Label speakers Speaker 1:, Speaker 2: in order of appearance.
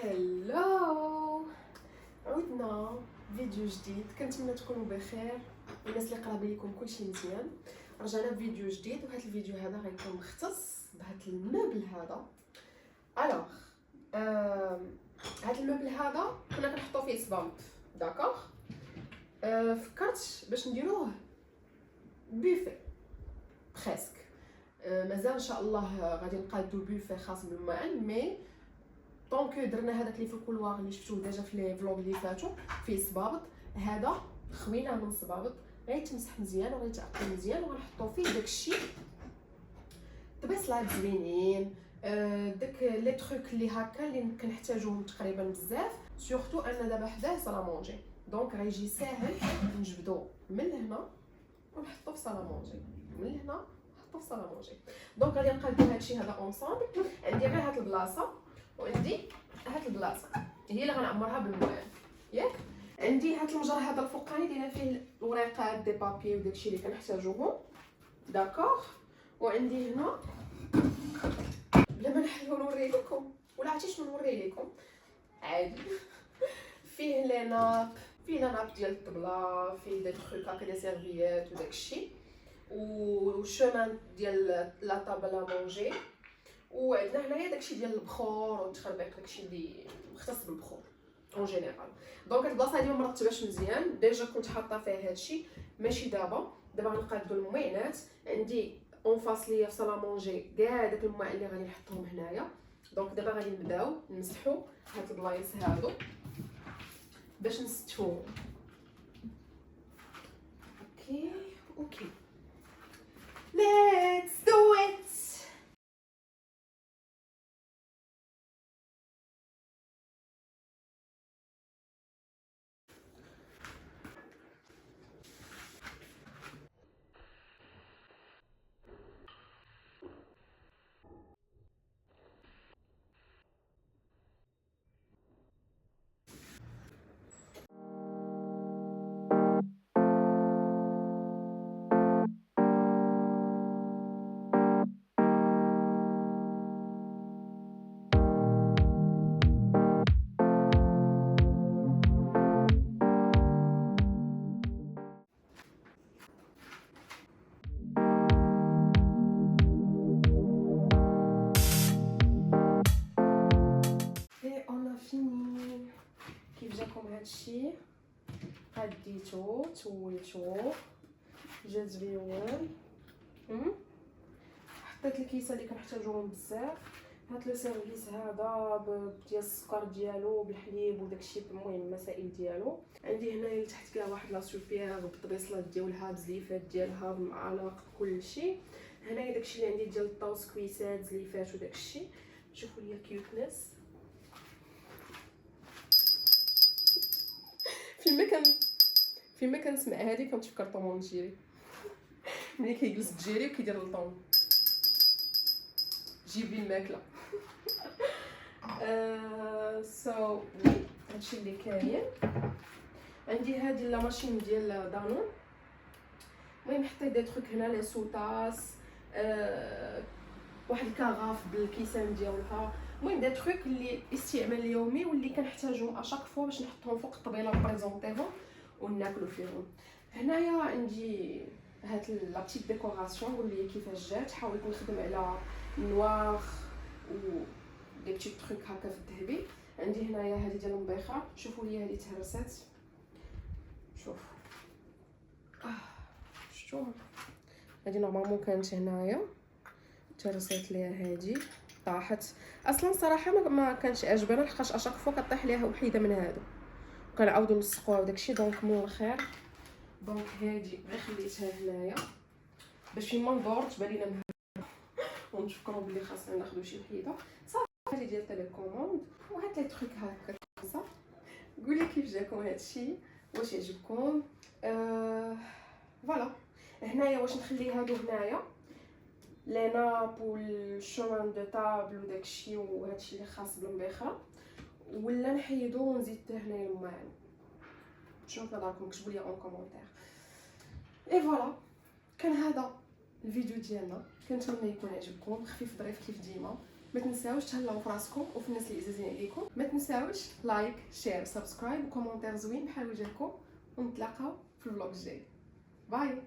Speaker 1: هلو، عودنا فيديو جديد. كنتمنى تكونوا بخير والناس اللي قرابين ليكم كلشي مزيان. رجعنا بفيديو جديد، وهذا الفيديو هذا غيكون مختص بهذا المبل هذا. الوغ هذا المبل هذا كنا كنحطو فيه صبامط، داكوغ. فكرت باش نديروه بوفي بريسك. مازال ان شاء الله غادي نقادو بوفي خاص بالمعن، مي طونك درنا هذاك لي في الكولوار اللي شفتوه ديجا في لي فلوغ اللي فاتو فيه صبابط. هذا خوينا من صبابط، غيتمسح مزيان وغيتعقم مزيان، وغنحطو فيه داكشي طبيصلات زوينين، داك لي تروك اللي هكا اللي كنحتاجوهم تقريبا بزاف، سورتو ان دابا حداه صالامونجي. دونك غيجي ساهل نجبدو من هنا ونحطو في صالامونجي، من هنا نحطو في صالامونجي. دونك غادي نقادو هادشي هذا اونصامبل. عندي غير هاد البلاصه وعندي هاد البلاصه هي اللي غنعمرها بالماء، ياك. عندي هاد المجر هذا الفوقاني دايره فيه الوريقات دي بابي وداكشي اللي كنحتاجوهم، داكوغ. وعندي هنا بلا ما نحلو نوري لكم، ولا عرفتي شنو نوري لكم عادي فيه لي ناب، فيه لا ناب ديال الطبله، فيه دي تروك هكا دي سيرفيات وداكشي، وشومان ديال لا طابل مونجي. وعندنا هنايا داكشي ديال البخور والتخربيق، داكشي اللي مختص بالبخور اون جينيرال. دونك هاد البلاصه هادي ما مرتباش مزيان، ديجا كنت حاطه فيها هادشي، ماشي دابا غنقادو المعينات. عندي اون فاس ليا في صالا مونجي كاع داك الماء اللي غادي نحطهم هنايا. دونك دابا غادي نبداو نمسحو هاد البلايص هادو باش نستفوهم. اوكي let's do it. فيني. كيف جاكم هادشي؟ قديتو تولتو جا زويون. حطيت الكيسه اللي كنحتاجوهم بزاف. هاد لو سيرفيس هذا ديال السكر ديالو بالحليب وداكشي، المهم المسائل ديالو. عندي هنايا لتحت كاع واحد لا سوبيير بالطبيصلات ديالها بزليفات ديالها بالمعالق كلشي. هنايا داكشي اللي عندي ديال الطوس كويسات زليفات وداكشي. شوفوا ليا كيوتنس. فيما كنسمع هادي كنتفكر طومون جيري ملي كيجلس بجيري وكيدير الطون جيب لي الماكله. سو هادشي اللي كاين. عندي هادي لا ماشين ديال دانون. المهم حطيت دي تروك هنا، لي سوطاس، واحد الكاغاف بالكيسان ديالها. المهم دي تروك اللي استعمال اليومي واللي كنحتاجهم اشاك فوا باش نحطهم فوق الطبيله ونبريزونطيهم وناكلوا فيهم. هنايا عندي هاد لا بتيت ديكوراسيون، قول لي كيفاش جات. حاولت نخدم على نوار و دي بتيت تروك هكا في الذهبي. عندي هنايا هذه ديال المبيخه، شوفوا لي هذه تهرست، شوف شفتوها. هذه نورمالمون كانت هنايا تهرست ليها، هذه طاحت. اصلا صراحه ما كانش عجبنا، لحقاش اشاك فوا كطيح ليها وحيده من هادو كنعاودو نلصقوها وداكشي. دونك من الخير، دونك هادي غير خليتها هنايا باش فيما ندور تبان لينا ونفكروا بلي خاصنا ناخذوا شي وحيده. صافي هادي ديال تيليكوموند وهاد لي تروك هكا. صافي قولي كيف جاكم هادشي، واش يعجبكم. فوالا. هنايا واش نخلي هادو هنايا لي ناب والشومان دو طابل وداكشي وهادشي اللي خاص بالمبيخه، ولا نحيدو ونزيد هنايا الماعن. شنو نظركم؟ كتبوا لي اون كومونتير. اي فوالا، كان هذا الفيديو ديالنا. كنتمنى يكون عجبكم، خفيف ظريف كيف ديما. ما تنساوش تهلاو في راسكم وفي الناس اللي عزيزين عليكم. ما تنساوش لايك شير سبسكرايب وكومونتير زوين بحال وجهكم، ونتلاقاو في الفلوق الجاي. باي.